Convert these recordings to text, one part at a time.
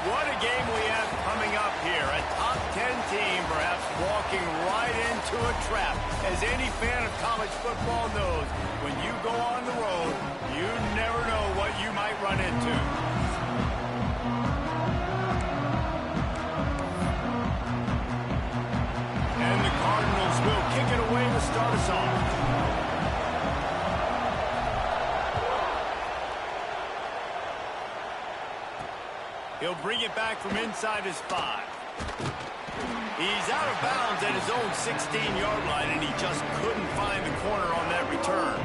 What a game we have coming up here. A top 10 team perhaps walking right into a trap. As any fan of college football knows, when you go on the road, you never know what you might run into. And the Cardinals will kick it away to start us off. He'll bring it back from inside his 5. He's out of bounds at his own 16-yard line, and he just couldn't find the corner on that return.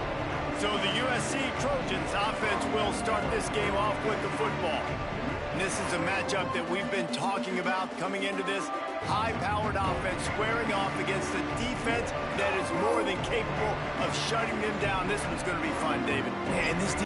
So the USC Trojans offense will start this game off with the football. And this is a matchup that we've been talking about coming into this high-powered offense, squaring off against a defense that is more than capable of shutting them down. This one's going to be fun, David. And this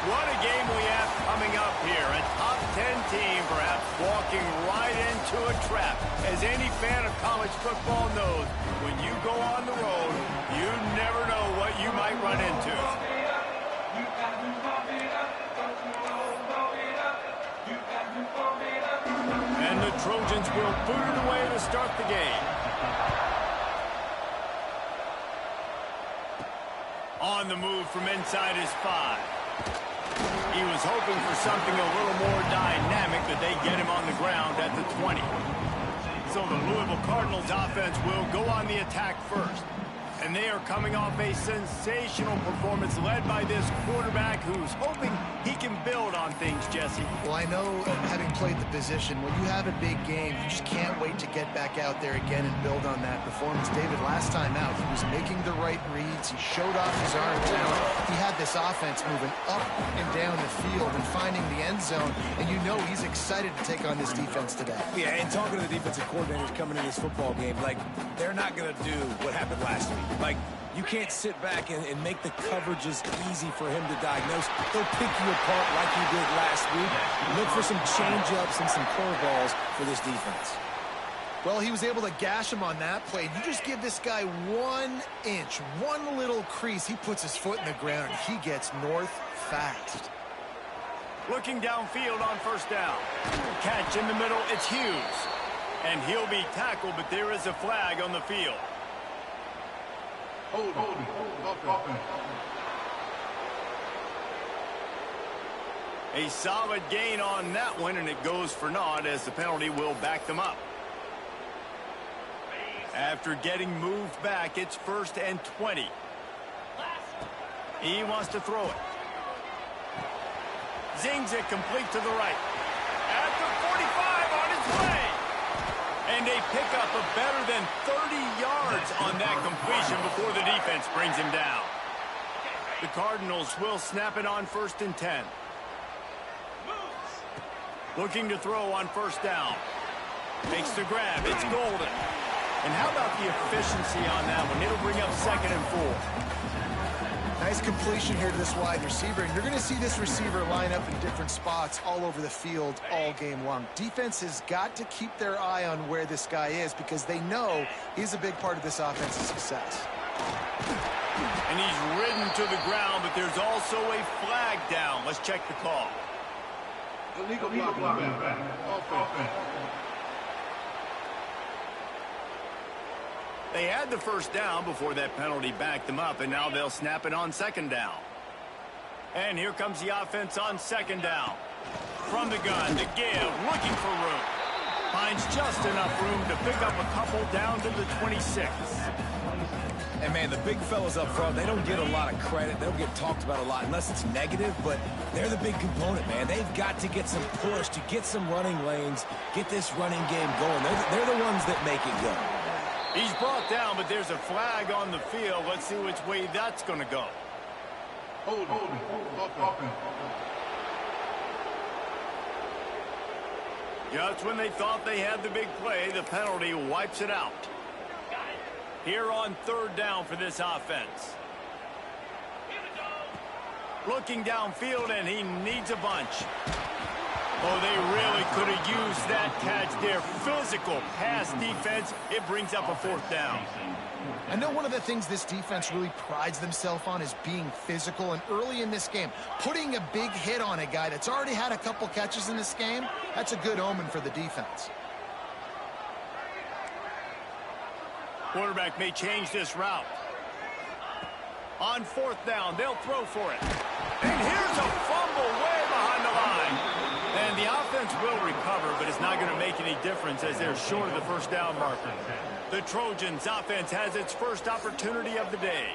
What a game we have coming up here. A top 10 team perhaps walking right into a trap. As any fan of college football knows, when you go on the road, you never know what you might run into. And the Trojans will boot it away to start the game. On the move from inside his 5. He was hoping for something a little more dynamic, but they get him on the ground at the 20. So the Louisville Cardinals offense will go on the attack first. And they are coming off a sensational performance led by this quarterback who's hoping he can build on things, Jesse. Well, I know, having played the position, when you have a big game, you just can't wait to get back out there again and build on that performance. David, last time out, he was making the right reads. He showed off his arm talent. He had this offense moving up and down the field and finding the end zone. And you know he's excited to take on this defense today. Yeah, and talking to the defensive coordinators coming in this football game, like, they're not going to do what happened last week. Like, you can't sit back and make the coverages easy for him to diagnose. They'll pick you apart like he did last week. Look for some change-ups and some curveballs for this defense. Well, he was able to gash him on that play. You just give this guy 1 inch, one little crease, he puts his foot in the ground, and he gets north fast. Looking downfield on first down. Catch in the middle, it's Hughes. And he'll be tackled, but there is a flag on the field. Hold. A solid gain on that one, and it goes for naught as the penalty will back them up. After getting moved back, it's 1st and 20. He wants to throw it. Zings it complete to the right. At the 45 on his way. And a pickup of better than 30 yards on that completion before the defense brings him down. The Cardinals will snap it on 1st and 10. Looking to throw on first down. Makes the grab. It's Golden. And how about the efficiency on that one? It'll bring up 2nd and 4. Nice completion here to this wide receiver. And you're going to see this receiver line up in different spots all over the field all game long. Defense has got to keep their eye on where this guy is because they know he's a big part of this offense's success. And he's ridden to the ground, but there's also a flag down. Let's check the call. Illegal block. Offense. They had the first down before that penalty backed them up, and now they'll snap it on 2nd down. And here comes the offense on 2nd down. From the gun to give, looking for room. Finds just enough room to pick up a couple down to the 26. And, man, the big fellas up front, they don't get a lot of credit. They don't get talked about a lot unless it's negative, but they're the big component, man. They've got to get some push, to get some running lanes, get this running game going. They're the ones that make it go. He's brought down, but there's a flag on the field. Let's see which way that's going to go. Offense. Just when they thought they had the big play, the penalty wipes it out. Here on third down for this offense. Looking downfield, and he needs a bunch. Oh, they really could have used that catch there. Physical pass defense. It brings up a fourth down. I know one of the things this defense really prides themselves on is being physical, and early in this game, putting a big hit on a guy that's already had a couple catches in this game, that's a good omen for the defense. Quarterback may change this route. On fourth down, they'll throw for it. And here's a fumble way behind the line. And the offense will recover, but it's not going to make any difference as they're short of the first down marker. The Trojans' offense has its first opportunity of the day.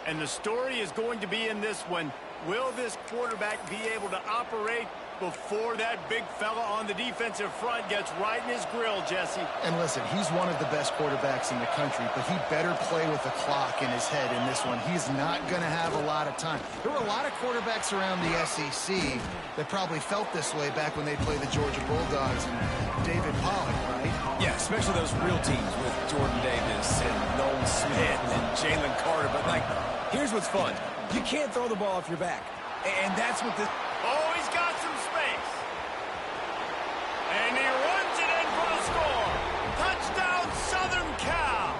And the story is going to be in this one. Will this quarterback be able to operate before that big fella on the defensive front gets right in his grill, Jesse? And listen, he's one of the best quarterbacks in the country, but he better play with the clock in his head in this one. He's not going to have a lot of time. There were a lot of quarterbacks around the SEC that probably felt this way back when they played the Georgia Bulldogs and David Pollock, right? Yeah, especially those real teams with Jordan Davis and Nolan Smith and Jalen Carter. But, like, here's what's fun. You can't throw the ball off your back. And that's what this... Oh, he's got some space. And he runs it in for the score. Touchdown, Southern Cal.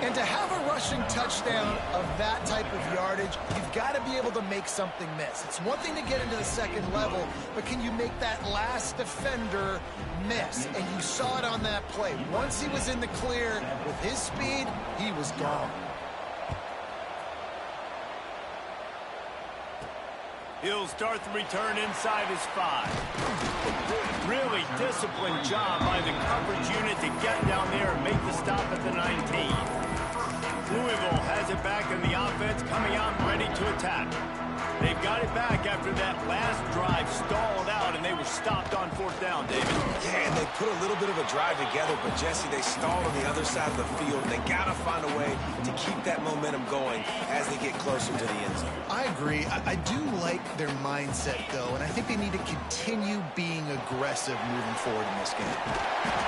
And to have a rushing touchdown of that type of yardage, you've got to be able to make something miss. It's one thing to get into the second level, but can you make that last defender miss? And you saw it on that play. Once he was in the clear with his speed, he was gone. He'll start the return inside his 5. Really disciplined job by the coverage unit to get down there and make the stop at the 19. Louisville has it back in the offense, coming out and ready to attack. They've got it back after that last drive stalled out, and they were stopped on fourth down, David. Yeah, and they put a little bit of a drive together, but, Jesse, they stalled on the other side of the field. They got to find a way to keep that momentum going as they get closer to the end zone. I agree. I do like their mindset, though, and I think they need to continue being aggressive moving forward in this game.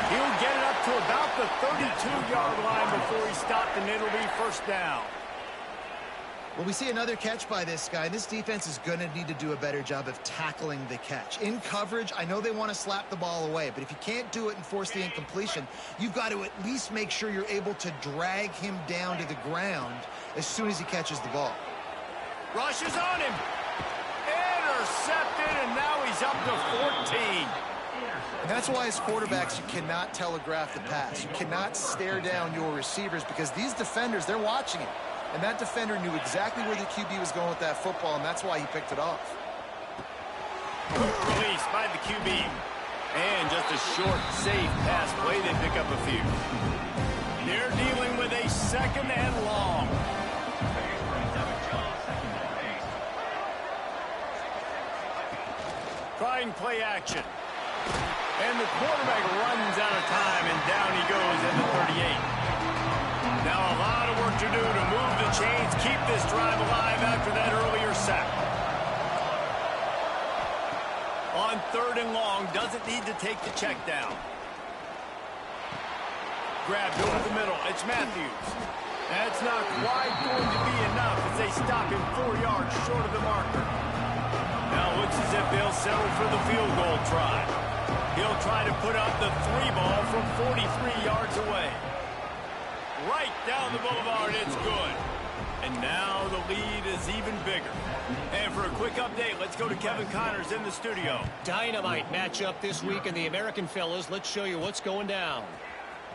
He'll get it up to about the 32-yard line before he stopped, and it'll be first down. Well, we see another catch by this guy. This defense is going to need to do a better job of tackling the catch. In coverage, I know they want to slap the ball away, but if you can't do it and force the incompletion, you've got to at least make sure you're able to drag him down to the ground as soon as he catches the ball. Rushes on him. Intercepted, and now he's up to 14. And that's why as quarterbacks, you cannot telegraph the pass. You cannot stare down your receivers because these defenders, they're watching it. And that defender knew exactly where the QB was going with that football, and that's why he picked it off. Release by the QB. And just a short, safe pass play. They pick up a few. They're dealing with a second and long. Trying play action. And the quarterback runs out of time, and down he goes at the 38. Now a lot of work to do to move the chains, keep this drive alive after that earlier sack. On third and long, doesn't need to take the check down. Grabbed over the middle, it's Matthews. That's not quite going to be enough as they stop him 4 yards short of the marker. Now looks as if they'll settle for the field goal try. He'll try to put up the 3 ball from 43 yards away. Right down the boulevard, it's good. And now the lead is even bigger. And for a quick update, let's go to Kevin Connors in the studio. Dynamite matchup this week in the American, fellas. Let's show you what's going down.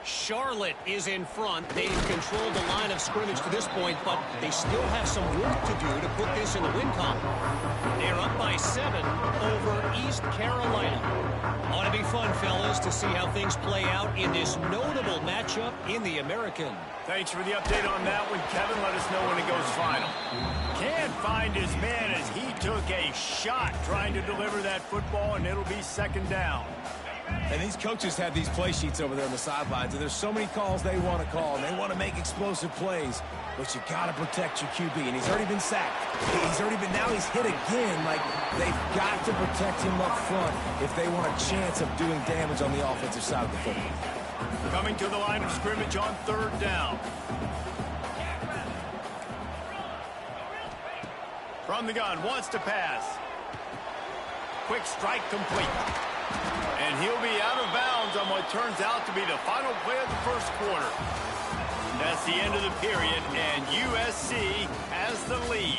Charlotte is in front. They've controlled the line of scrimmage to this point, but they still have some work to do to put this in the win column. They're up by 7 over East Carolina. Ought to be fun, fellas, to see how things play out in this notable matchup in the American. Thanks for the update on that one, Kevin. Let us know when it goes final. Can't find his man as he took a shot trying to deliver that football, and it'll be second down. And these coaches have these play sheets over there on the sidelines, and there's so many calls they want to call, and they want to make explosive plays. but you got to protect your QB, and he's already been sacked. Now he's hit again. Like, they've got to protect him up front if they want a chance of doing damage on the offensive side of the football. Coming to the line of scrimmage on 3rd down. From the gun, wants to pass. Quick strike complete. And he'll be out of bounds on what turns out to be the final play of the first quarter. That's the end of the period, and USC has the lead.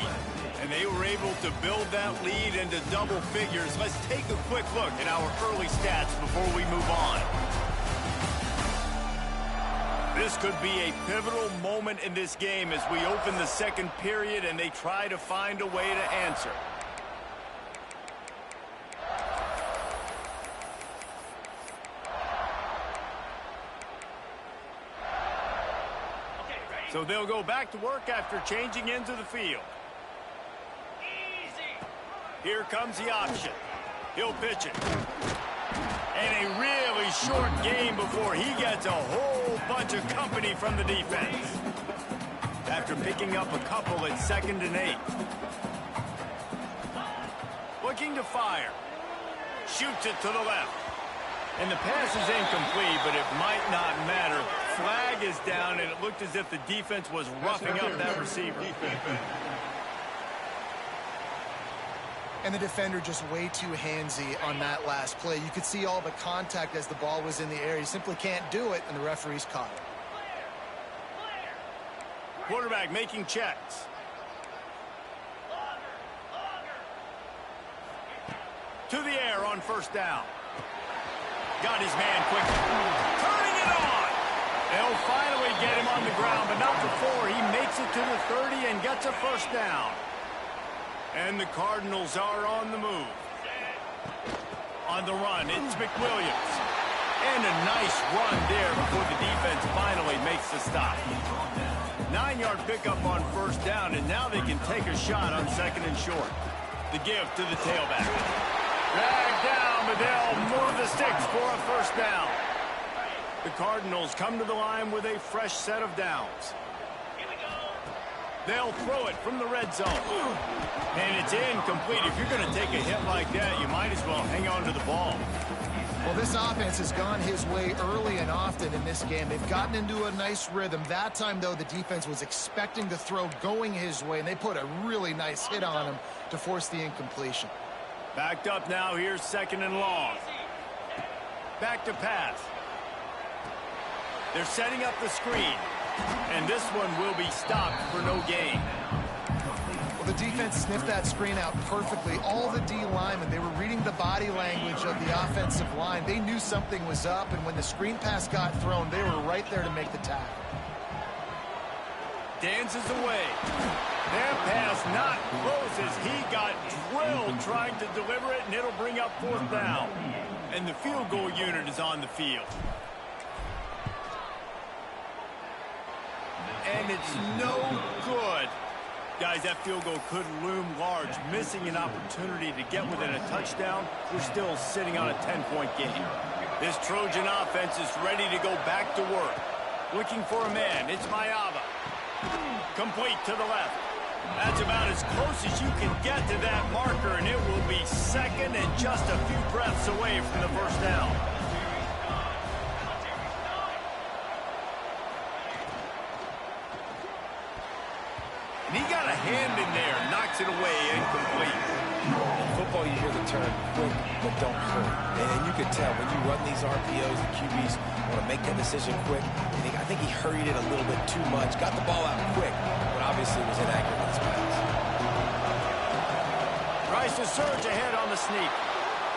And they were able to build that lead into double figures. Let's take a quick look at our early stats before we move on. This could be a pivotal moment in this game as we open the second period and they try to find a way to answer. So they'll go back to work after changing into the field. Here comes the option. He'll pitch it. And a really short game before he gets a whole bunch of company from the defense. After picking up a couple at 2nd and 8. Looking to fire. Shoots it to the left. And the pass is incomplete, but it might not matter. Flag is down, and it looked as if the defense was roughing up that receiver. And the defender just way too handsy on that last play. You could see all the contact as the ball was in the air. He simply can't do it, and the referees caught it. Quarterback making checks. To the air on 1st down. Got his man quickly. Turning it on. They'll finally get him on the ground, but not before he makes it to the 30 and gets a 1st down. And the Cardinals are on the move. On the run, it's McWilliams. And a nice run there before the defense finally makes the stop. 9-yard pickup on 1st down, and now they can take a shot on 2nd and short. The give to the tailback. Dragged down, but they'll move the sticks for a 1st down. The Cardinals come to the line with a fresh set of downs. They'll throw it from the red zone. And it's incomplete. If you're going to take a hit like that, you might as well hang on to the ball. Well, this offense has gone his way early and often in this game. They've gotten into a nice rhythm. That time, though, the defense was expecting the throw going his way, and they put a really nice hit on him to force the incompletion. Backed up now. Here's 2nd and long. Back to pass. They're setting up the screen. And this one will be stopped for no gain. Well, the defense sniffed that screen out perfectly. All the D linemen, they were reading the body language of the offensive line. They knew something was up, and when the screen pass got thrown, they were right there to make the tackle. Dances away. That pass not close as he got drilled trying to deliver it, and it'll bring up 4th down. And the field goal unit is on the field. And it's no good. Guys, that field goal could loom large. Missing an opportunity to get within a touchdown. We're still sitting on a 10-point game. This Trojan offense is ready to go back to work. Looking for a man. It's Mayava. Complete to the left. That's about as close as you can get to that marker, and it will be 2nd and just a few breaths away from the 1st down. And he got a hand in there, knocks it away, incomplete. In football, you hear the term quick but don't hurt. And you can tell when you run these RPOs, the QBs want to make that decision quick. I think he hurried it a little bit too much, got the ball out quick, but obviously was inaccurate in his pass. Tries to surge ahead on the sneak.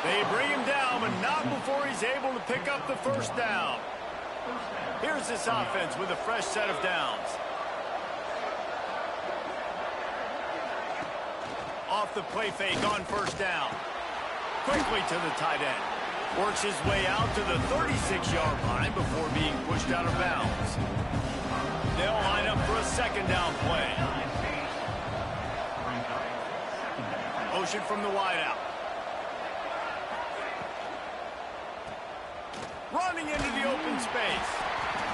They bring him down, but not before he's able to pick up the 1st down. Here's this offense with a fresh set of downs. Off the play fake on 1st down. Quickly to the tight end. Works his way out to the 36-yard line before being pushed out of bounds. They'll line up for a 2nd down play. Motion from the wideout. Running into the open space.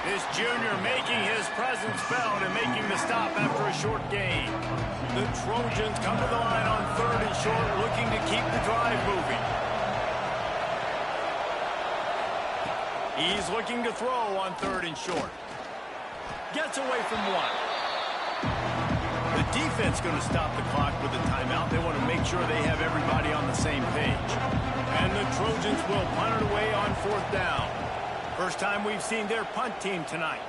This junior making his presence felt and making the stop after a short gain. The Trojans come to the line on 3rd and short, looking to keep the drive moving. He's looking to throw on 3rd and short. Gets away from one. The defense going to stop the clock with a timeout. They want to make sure they have everybody on the same page. And the Trojans will punt it away on 4th down. First time we've seen their punt team tonight.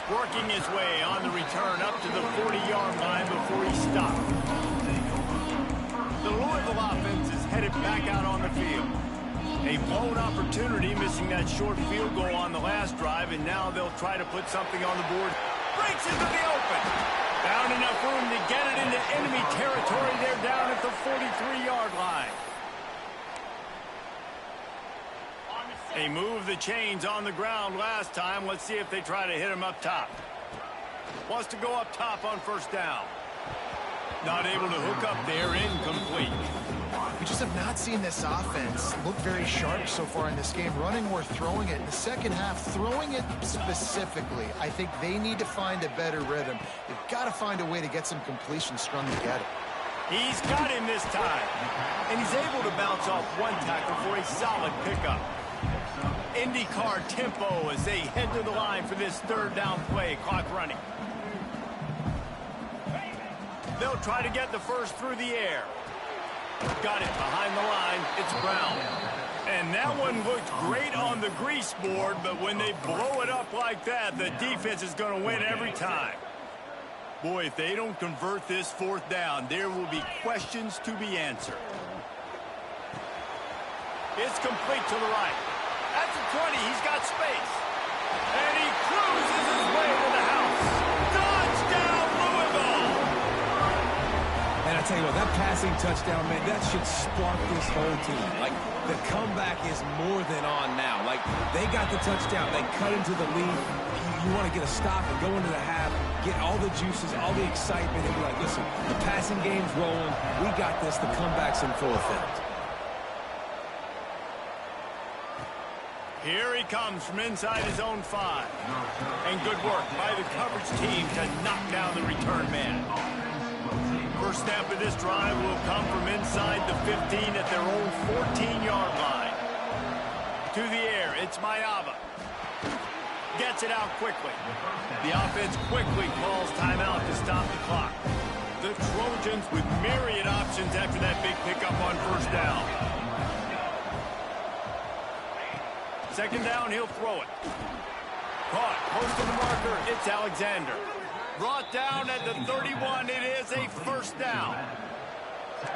Working his way on the return up to the 40-yard line before he stopped. The Louisville offense is headed back out on the field. A blown opportunity, missing that short field goal on the last drive, and now they'll try to put something on the board. Breaks into the open. Found enough room to get it into enemy territory. They're down at the 43-yard line. They moved the chains on the ground last time. Let's see if they try to hit him up top. Wants to go up top on 1st down. Not able to hook up there, incomplete. We just have not seen this offense look very sharp so far in this game, running or throwing it. In the second half, throwing it specifically, I think they need to find a better rhythm. They've got to find a way to get some completion strung together. He's got him this time. And he's able to bounce off one tackle for a solid pickup. IndyCar tempo as they head to the line for this 3rd down play. Clock running. They'll try to get the first through the air. Got it behind the line. It's Brown. And that one looked great on the grease board, but when they blow it up like that, the defense is going to win every time. Boy, if they don't convert this 4th down, there will be questions to be answered. It's complete to the right. At the 20, he's got space. And he cruises his way to the house. Touchdown, Louisville! And I tell you what, that passing touchdown, man, that should spark this whole team. Like, the comeback is more than on now. Like, they got the touchdown. They cut into the lead. You want to get a stop and go into the half, get all the juices, all the excitement, and be like, listen, the passing game's rolling. We got this. The comeback's in full effect. Here he comes from inside his own 5. And good work by the coverage team to knock down the return man. First snap of this drive will come from inside the 15 at their own 14-yard line. To the air, it's Mayava. Gets it out quickly. The offense quickly calls timeout to stop the clock. The Trojans with myriad options after that big pickup on 1st down. 2nd down, he'll throw it. Caught, close to the marker, it's Alexander. Brought down at the 31, it is a 1st down.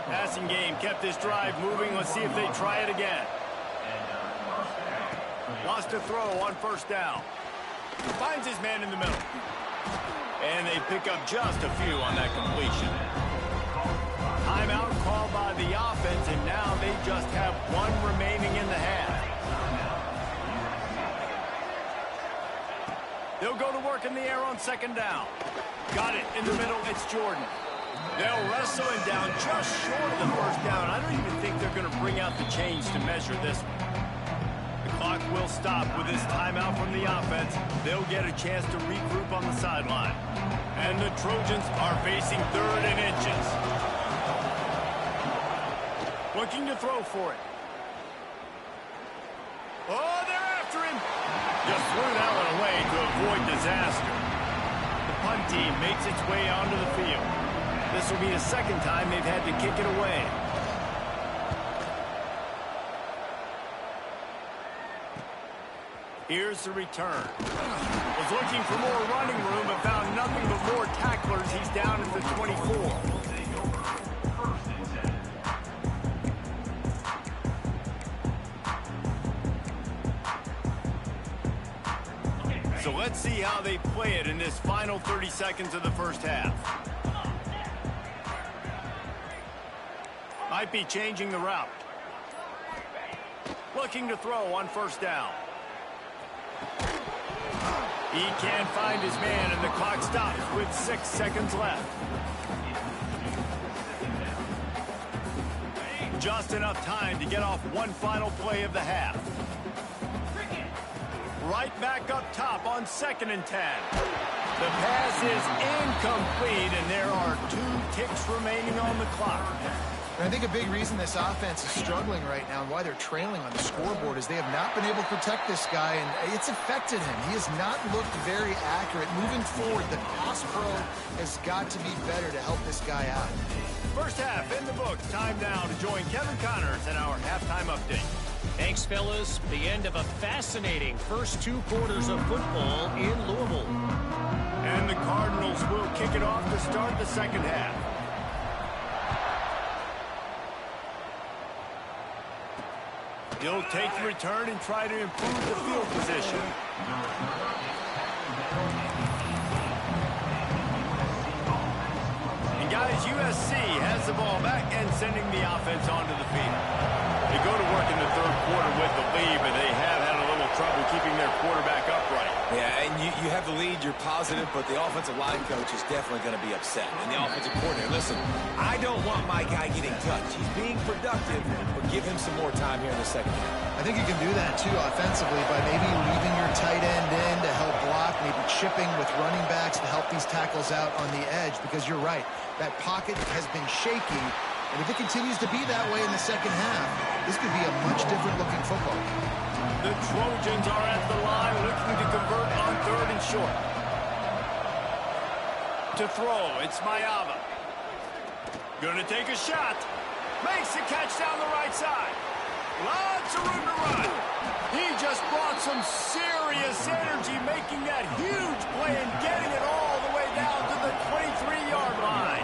Passing game kept this drive moving. Let's see if they try it again. Wants to throw on 1st down. Finds his man in the middle. And they pick up just a few on that completion. Timeout called by the offense, and now they just have 1 remaining in the half. They'll go to work in the air on 2nd down. Got it in the middle. It's Jordan. They'll wrestle him down just short of the 1st down. I don't even think they're going to bring out the chains to measure this one. The clock will stop with this timeout from the offense. They'll get a chance to regroup on the sideline. And the Trojans are facing 3rd and inches. Looking to throw for it. Oh, they're after him. Just threw that one away to avoid disaster. The punt team makes its way onto the field. This will be the 2nd time they've had to kick it away. Here's the return. Was looking for more running room, but found nothing but more tacklers. He's down at the 24. So let's see how they play it in this final 30 seconds of the 1st half. Might be changing the route. Looking to throw on 1st down. He can't find his man, and the clock stops with 6 seconds left. Just enough time to get off one final play of the half. right back up top on 2nd and 10. The pass is incomplete, and there are 2 ticks remaining on the clock. And I think a big reason this offense is struggling right now and why they're trailing on the scoreboard is they have not been able to protect this guy, and it's affected him. He has not looked very accurate. Moving forward, the pass pro has got to be better to help this guy out. First half in the books. Time now to join Kevin Connors in our halftime update. Thanks, fellas. The end of a fascinating first 2 quarters of football in Louisville. And the Cardinals will kick it off to start the second half. He'll take the return and try to improve the field position. And guys, USC has the ball back and sending the offense onto the field. They go to work in the 3rd quarter with the lead, but they have had a little trouble keeping their quarterback upright. Yeah, and you have the lead, you're positive, but the offensive line coach is definitely going to be upset. And the offensive coordinator, listen, I don't want my guy getting touched. He's being productive, but give him some more time here in the second half. I think you can do that, too, offensively, by maybe leaving your tight end in to help block, maybe chipping with running backs to help these tackles out on the edge, because you're right, that pocket has been shaky, and if it continues to be that way in the second half, this could be a much different-looking football. The Trojans are at the line looking to convert on 3rd and short. To throw, it's Mayava. Gonna take a shot. Makes the catch down the right side. Lots of room to run. He just brought some serious energy, making that huge play and getting it all the way down to the 23-yard line.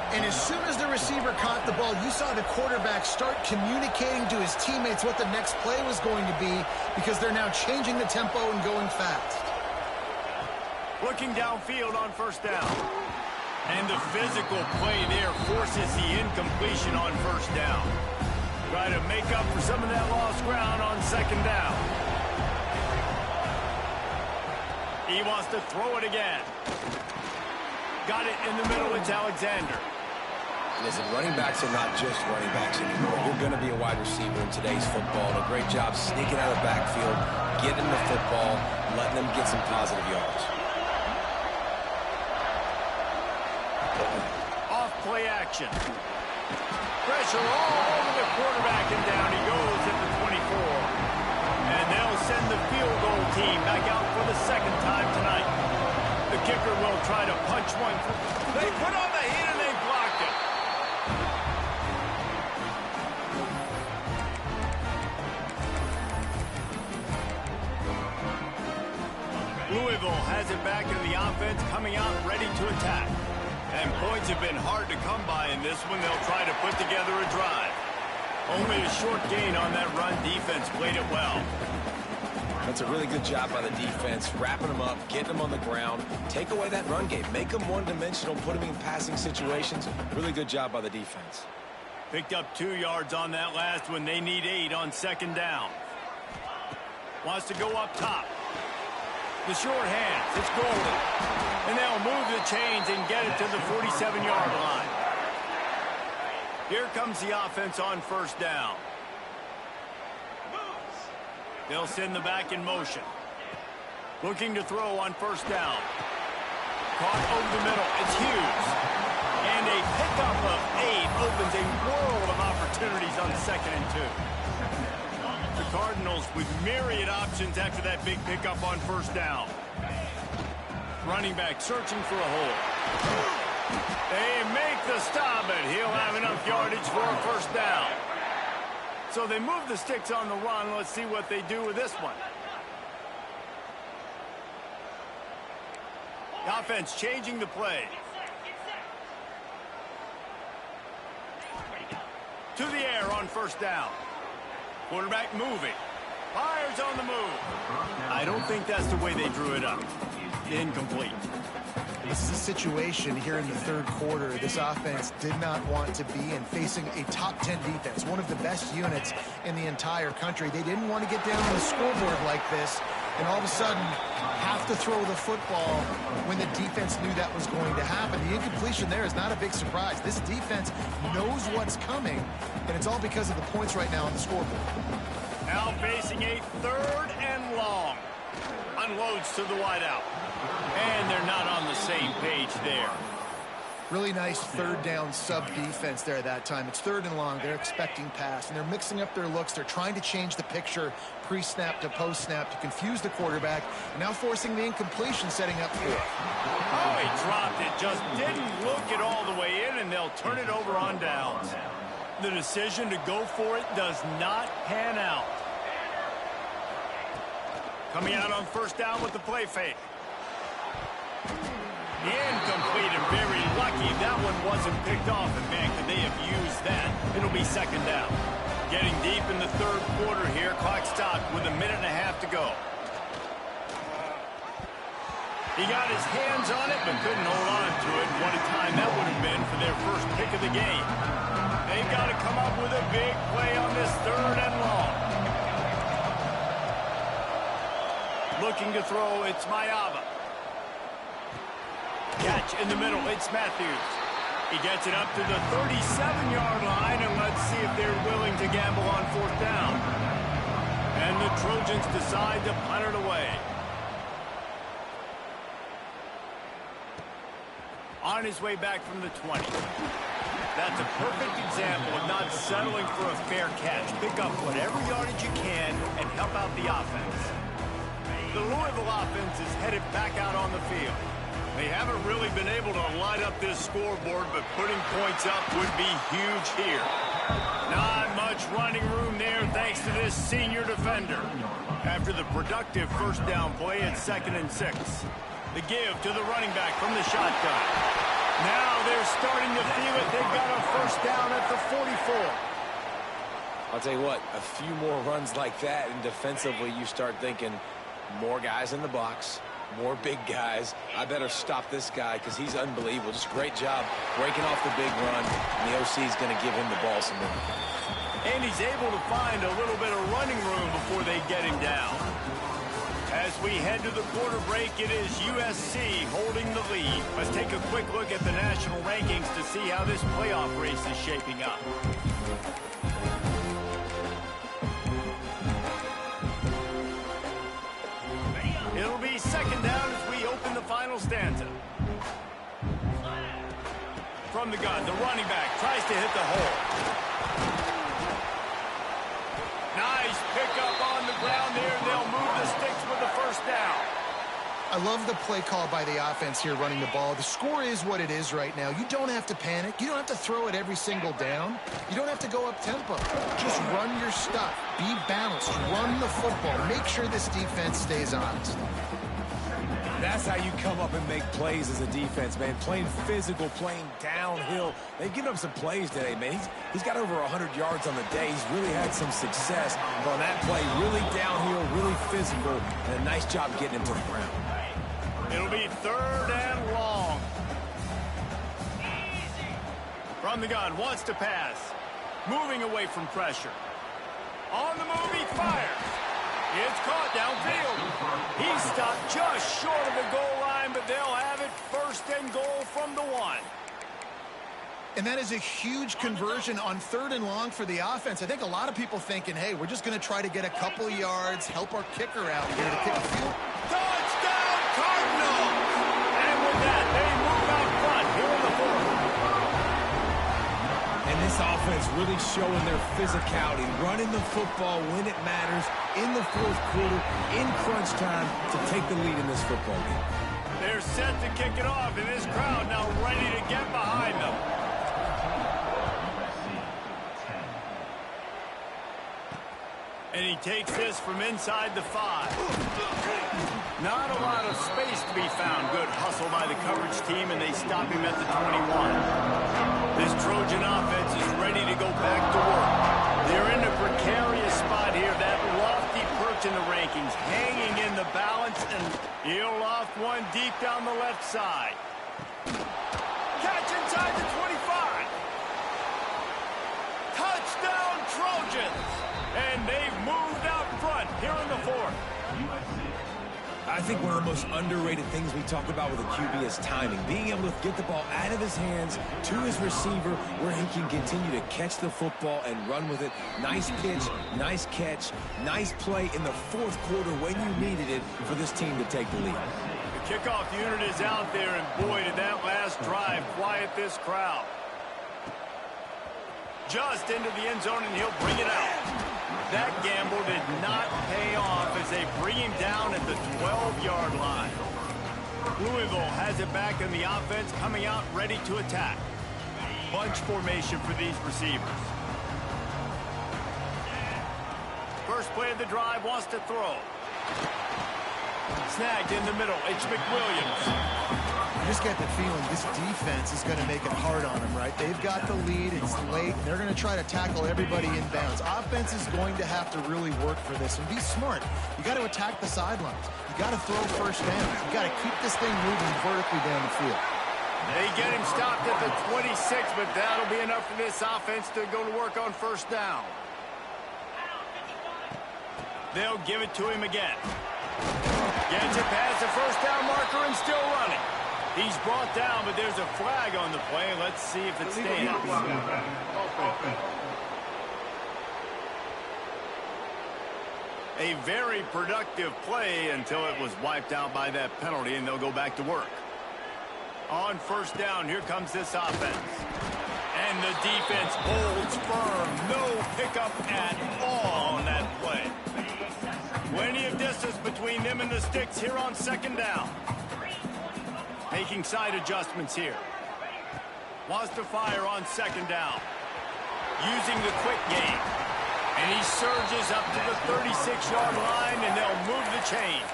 And as soon as the receiver caught the ball, you saw the quarterback start communicating to his teammates what the next play was going to be, because they're now changing the tempo and going fast. Looking downfield on 1st down. And the physical play there forces the incompletion on 1st down. Try to make up for some of that lost ground on 2nd down. He wants to throw it again. Got it in the middle. It's Alexander. Listen, running backs are not just running backs anymore. You're going to be a wide receiver in today's football. And a great job sneaking out of the backfield, getting the football, letting them get some positive yards. Off play action. Pressure all over the quarterback, and down he goes at the 24. And they'll send the field goal team back out for the 2nd time tonight. The kicker will try to punch one through. They put on the heat and they blocked it. Louisville has it back in the offense, coming out ready to attack. And points have been hard to come by in this one. They'll try to put together a drive. Only a short gain on that run. Defense played it well. That's a really good job by the defense, wrapping them up, getting them on the ground. Take away that run game. Make them one-dimensional, put them in passing situations. Really good job by the defense. Picked up 2 yards on that last one. They need 8 on 2nd down. Wants to go up top. The short hands. It's Golden. And they'll move the chains and get it to the 47-yard line. Here comes the offense on 1st down. They'll send the back in motion. Looking to throw on 1st down. Caught over the middle. It's Hughes. And a pickup of 8 opens a world of opportunities on 2nd and 2. The Cardinals with myriad options after that big pickup on 1st down. Running back searching for a hole. They make the stop, but he'll have enough yardage for a 1st down. So they move the sticks on the run. Let's see what they do with this one. The offense changing the play. To the air on 1st down. Quarterback moving. Fires on the move. I don't think that's the way they drew it up. Incomplete. This is a situation here in the 3rd quarter this offense did not want to be in, facing a top 10 defense, one of the best units in the entire country. They didn't want to get down on the scoreboard like this and all of a sudden have to throw the football when the defense knew that was going to happen. The incompletion there is not a big surprise. This defense knows what's coming, and it's all because of the points right now on the scoreboard. Now facing a 3rd and long. Unloads to the wideout. And they're not on the same page there. Really nice 3rd down sub defense there that time. It's 3rd and long. They're expecting pass, and they're mixing up their looks. They're trying to change the picture pre-snap to post-snap to confuse the quarterback. Now forcing the incompletion, setting up 4th. Oh, he dropped it. Just didn't look it all the way in, and they'll turn it over on downs. The decision to go for it does not pan out. Coming out on 1st down with the play fake. Incomplete, and very lucky that one wasn't picked off. And man, could they have used that? It'll be 2nd down. Getting deep in the 3rd quarter here. Clock stopped with 1.5 minutes to go. He got his hands on it, but couldn't hold on to it. What a time that would have been for their first pick of the game. They've got to come up with a big play on this 3rd and long. Looking to throw, it's Mayava. Catch in the middle, it's Matthews. He gets it up to the 37-yard line, and let's see if they're willing to gamble on 4th down. And the Trojans decide to punt it away. On his way back from the 20. That's a perfect example of not settling for a fair catch. Pick up whatever yardage you can and help out the offense. The Louisville offense is headed back out on the field. They haven't really been able to light up this scoreboard, but putting points up would be huge here. Not much running room there thanks to this senior defender. After the productive 1st down play at 2nd and 6. The give to the running back from the shotgun. Now they're starting to feel it. They've got a 1st down at the 44. I'll tell you what, a few more runs like that, and defensively you start thinking more guys in the box, more big guys. I better stop this guy because he's unbelievable. Just a great job breaking off the big run, and the OC is going to give him the ball some more. And he's able to find a little bit of running room before they get him down. As we head to the quarter break, it is USC holding the lead. Let's take a quick look at the national rankings to see how this playoff race is shaping up. It'll be 2nd down as we open the final stanza. From the gun, the running back tries to hit the hole. Nice pickup on the ground there. They'll move the sticks with the 1st down. I love the play call by the offense here running the ball. The score is what it is right now. You don't have to panic. You don't have to throw it every single down. You don't have to go up tempo. Just run your stuff. Be balanced. Run the football. Make sure this defense stays honest. That's how you come up and make plays as a defense, man. Playing physical, playing downhill. They've given up some plays today, man. He's got over 100 yards on the day. He's really had some success. But on that play, really downhill, really physical, and a nice job getting him to the ground. It'll be 3rd and long. From the gun, wants to pass. Moving away from pressure. On the move, he fires. It's caught downfield. He's stopped just short of the goal line, but they'll have it 1st and goal from the 1. And that is a huge conversion on 3rd and long for the offense. I think a lot of people thinking, hey, we're just going to try to get a couple yards, help our kicker out here to kick a field. Touchdown, Cardinals! And with that, they move out front here in the 4th. And this offense really showing their physicality, running the football when it matters, in the 4th quarter, in crunch time, to take the lead in this football game. They're set to kick it off, and this crowd now ready to get behind them. And he takes this from inside the 5. Not a lot of space to be found. Good hustle by the coverage team, and they stop him at the 21. This Trojan offense is ready to go back to work. They're in a precarious spot here. That lofty perch in the rankings, hanging in the balance, and he'll loft one deep down the left side. Catch inside the 25. Touchdown, Trojans! And they've moved out front here in the 4th. A I think one of the most underrated things we talk about with a QB is timing. Being able to get the ball out of his hands to his receiver where he can continue to catch the football and run with it. Nice pitch, nice catch, nice play in the fourth quarter when you needed it for this team to take the lead. The kickoff unit is out there, and boy, did that last drive quiet this crowd. Just into the end zone, and he'll bring it out. That gamble did not pay off as they bring him down at the 12-yard line. Louisville has it back in the offense, coming out ready to attack. Bunch formation for these receivers. First play of the drive, wants to throw. Snagged in the middle, it's McWilliams. You just get the feeling this defense is going to make it hard on them, right? They've got the lead, it's late, and they're going to try to tackle everybody inbounds. Offense is going to have to really work for this and be smart. You got to attack the sidelines. You got to throw first downs. You got to keep this thing moving vertically down the field. They get him stopped at the 26, but that'll be enough for this offense to go to work on first down. They'll give it to him again. Gets it past the first down marker and still running. He's brought down, but there's a flag on the play. Let's see if it stands. A very productive play until it was wiped out by that penalty, and they'll go back to work. On first down, here comes this offense. And the defense holds firm. No pickup at all on that play. Plenty of distance between them and the sticks here on second down. Making side adjustments here. Wants to fire on second down. Using the quick game. And he surges up to the 36-yard line, and they'll move the chains.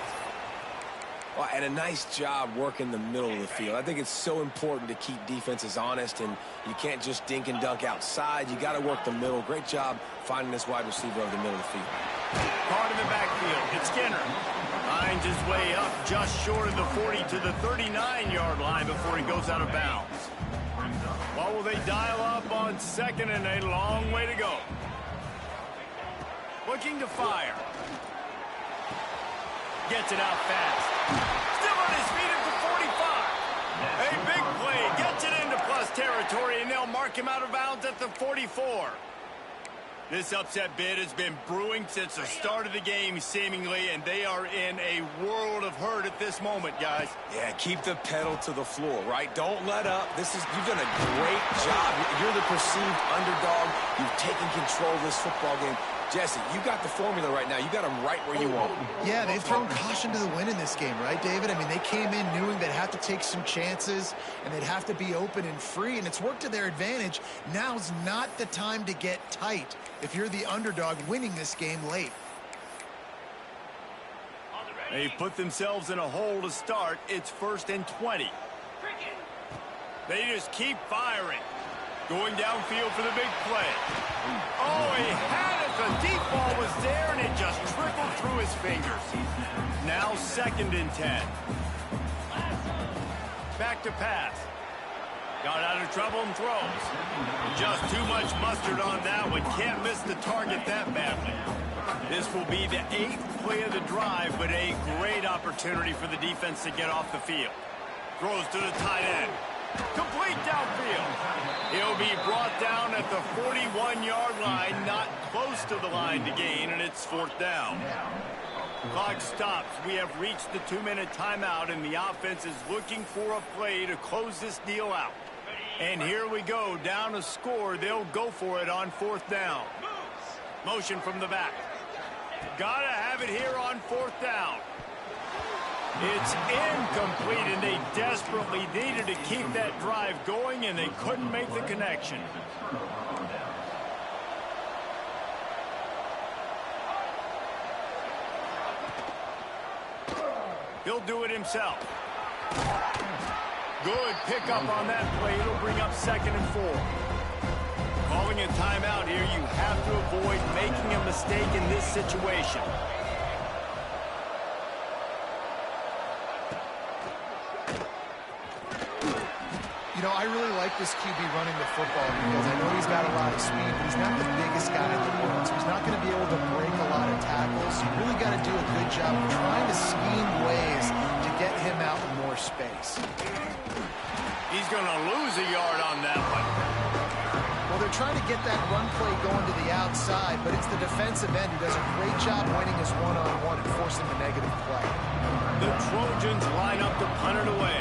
Well, and a nice job working the middle of the field. I think it's so important to keep defenses honest, and you can't just dink and dunk outside. You got to work the middle. Great job finding this wide receiver over the middle of the field. Caught in the backfield. It's Skinner. Finds his way up just short of the 40 to the 39-yard line before he goes out of bounds. What will they dial up on second, and a long way to go. Looking to fire. Gets it out fast. Still on his feet at the 45. A big play. Gets it into plus territory, and they'll mark him out of bounds at the 44. This upset bid has been brewing since the start of the game, seemingly, and they are in a world of hurt at this moment, guys. Yeah, keep the pedal to the floor, right? Don't let up. You've done a great job. You're the perceived underdog. You've taken control of this football game. Jesse, you got the formula right now. You got them right where you want them. Yeah, they've thrown caution to the wind in this game, right, David? I mean, they came in knowing they'd have to take some chances and they'd have to be open and free, and it's worked to their advantage. Now's not the time to get tight if you're the underdog winning this game late. They've put themselves in a hole to start. It's 1st and 20. They just keep firing. Going downfield for the big play. Oh, he had it. The deep ball was there, and it just trickled through his fingers. Now 2nd and 10. Back to pass. Got out of trouble and throws. Just too much mustard on that one. Can't miss the target that badly. This will be the 8th play of the drive, but a great opportunity for the defense to get off the field. Throws to the tight end. Complete downfield. He'll be brought down at the 41-yard line, not close to the line to gain, and it's 4th down. Clock stops. We have reached the 2-minute timeout, and the offense is looking for a play to close this deal out. And here we go, down a score. They'll go for it on 4th down. Motion from the back. Gotta have it here on 4th down. It's incomplete, and they desperately needed to keep that drive going, and they couldn't make the connection. He'll do it himself. Good pickup on that play. It'll bring up 2nd and 4. Calling a timeout here, you have to avoid making a mistake in this situation. You know, I really like this QB running the football because I know he's got a lot of speed, but he's not the biggest guy in the world, so he's not going to be able to break a lot of tackles. So you really got to do a good job of trying to scheme ways to get him out in more space. He's going to lose a yard on that one. Well, they're trying to get that run play going to the outside, but it's the defensive end who does a great job winning his one-on-one and forcing the negative play. The Trojans line up to punt it away.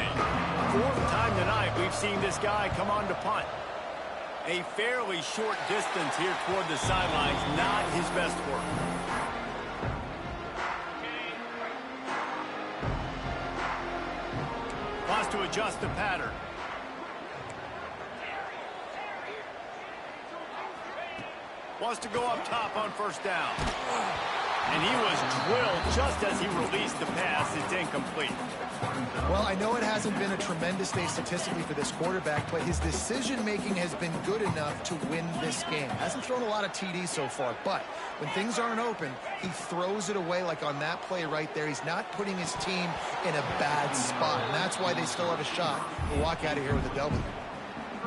Fourth time tonight we've seen this guy come on to punt. A fairly short distance here toward the sidelines, not his best work. Wants to adjust the pattern. Wants to go up top on first down. And he was drilled just as he released the pass. It's incomplete. Well, I know it hasn't been a tremendous day statistically for this quarterback, but his decision-making has been good enough to win this game. Hasn't thrown a lot of TDs so far, but when things aren't open, he throws it away like on that play right there. He's not putting his team in a bad spot, and that's why they still have a shot to walk out of here with a W.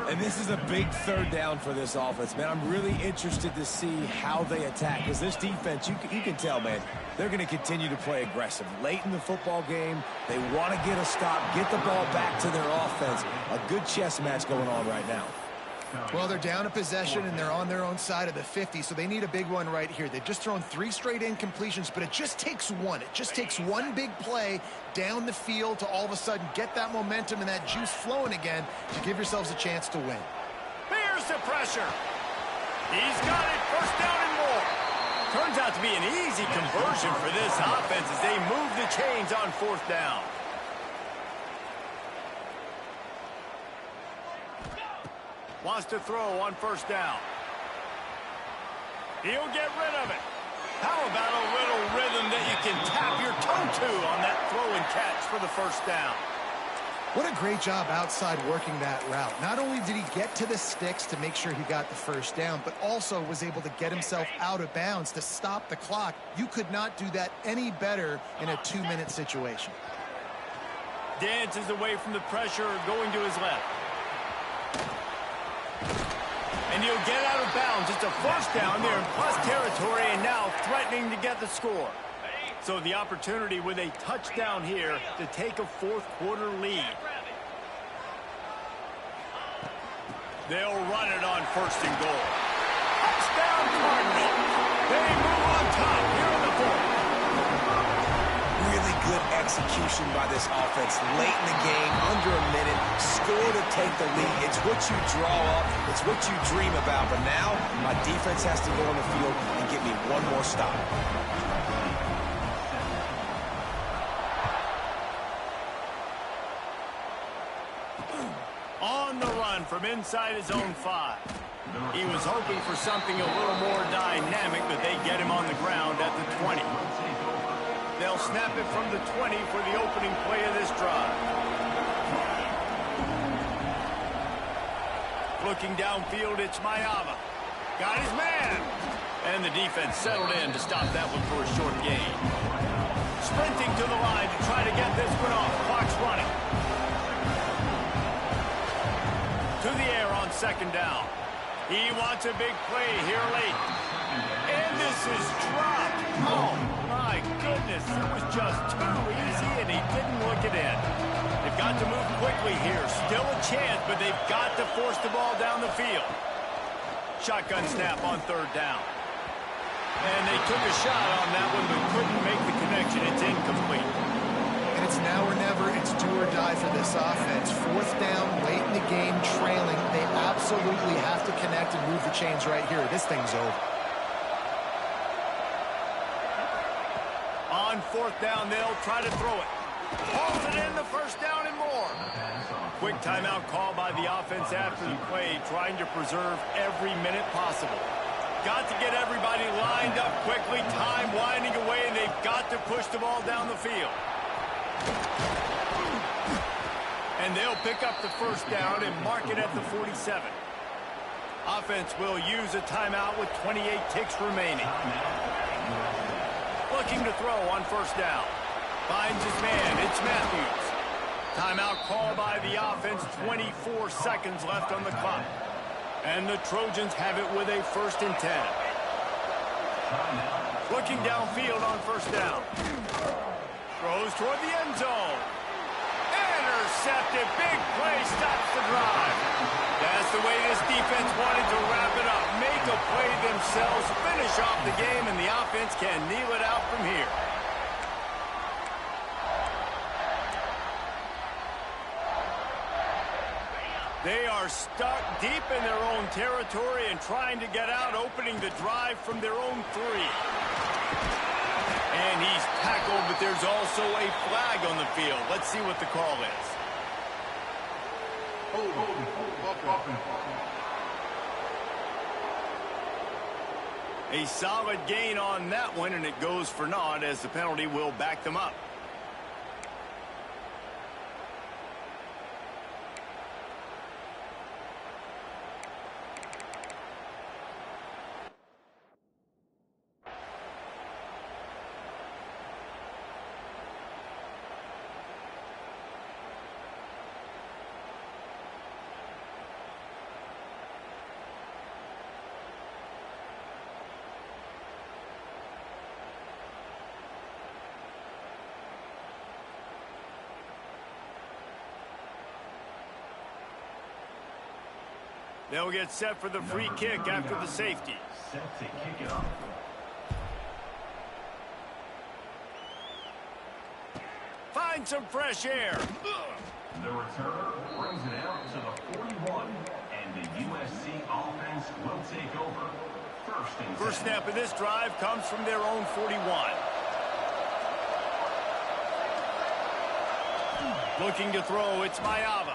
And this is a big third down for this offense, man. I'm really interested to see how they attack. Because this defense, you can tell, man, they're going to continue to play aggressive. Late in the football game, they want to get a stop, get the ball back to their offense. A good chess match going on right now. Well, they're down a possession, and they're on their own side of the 50, so they need a big one right here. They've just thrown 3 straight incompletions, but it just takes one. It just takes one big play down the field to all of a sudden get that momentum and that juice flowing again to give yourselves a chance to win. Here's the pressure. He's got it. First down and more. Turns out to be an easy conversion for this offense as they move the chains on fourth down. Wants to throw on first down. He'll get rid of it. How about a little rhythm that you can tap your toe to on that throw and catch for the first down? What a great job outside working that route. Not only did he get to the sticks to make sure he got the first down, but also was able to get himself out of bounds to stop the clock. You could not do that any better in a 2-minute situation. Dances away from the pressure, going to his left. And he'll get out of bounds. It's a first down there in plus territory, and now threatening to get the score. So the opportunity with a touchdown here to take a fourth-quarter lead. They'll run it on first and goal. Touchdown Cardinals. They move on top here in the fourth. Really good execution by this offense. Late in the game, under a minute, score to take the lead. It's what you draw up. It's what you dream about. But now, my defense has to go on the field and get me one more stop. On the run from inside his own 5. He was hoping for something a little more dynamic, but they get him on the ground at the 20. They'll snap it from the 20 for the opening play of this drive. Looking downfield, it's Mayava. Got his man. And the defense settled in to stop that one for a short gain. Sprinting to the line to try to get this one off. Clock's running. To the air on second down. He wants a big play here late. And this is dropped. Oh, my goodness. It was just too easy, and he didn't look it in. They've got to move quickly here. Still a chance, but they've got to force the ball down the field. Shotgun snap on third down. And they took a shot on that one, but couldn't make the connection. It's incomplete. And it's now or never. It's do or die for this offense. Fourth down, late in the game, trailing. They absolutely have to connect and move the chains right here. This thing's over. On fourth down, they'll try to throw it. Pulls it in, the first down and more. Quick timeout call by the offense after the play, trying to preserve every minute possible. Got to get everybody lined up quickly, time winding away, and they've got to push the ball down the field. And they'll pick up the first down and mark it at the 47. Offense will use a timeout with 28 ticks remaining. Looking to throw on first down. Finds his man. It's Matthews. Timeout called by the offense, 24 seconds left on the clock. And the Trojans have it with a 1st and 10. Looking downfield on 1st down. Throws toward the end zone. Intercepted. Big play stops the drive. That's the way this defense wanted to wrap it up. Make a play themselves, finish off the game, and the offense can kneel it out from here. They are stuck deep in their own territory and trying to get out, opening the drive from their own 3. And he's tackled, but there's also a flag on the field. Let's see what the call is. A solid gain on that one, and it goes for naught as the penalty will back them up. They'll get set for the free kick after the safety. Set to kick it off. Find some fresh air. The returner brings it out to the 41, and the USC offense will take over. 1st and 10. First snap of this drive comes from their own 41. Looking to throw, it's Mayava.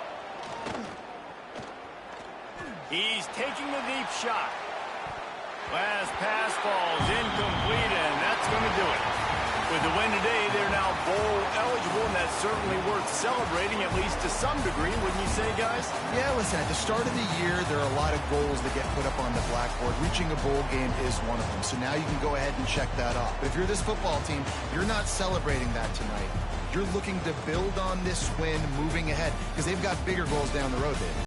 He's taking the deep shot. Last pass falls incomplete, and that's going to do it. With the win today, they're now bowl eligible, and that's certainly worth celebrating, at least to some degree, wouldn't you say, guys? Yeah, listen, at the start of the year, there are a lot of goals that get put up on the blackboard. Reaching a bowl game is one of them, so now you can go ahead and check that off. But if you're this football team, you're not celebrating that tonight. You're looking to build on this win moving ahead because they've got bigger goals down the road, Dave.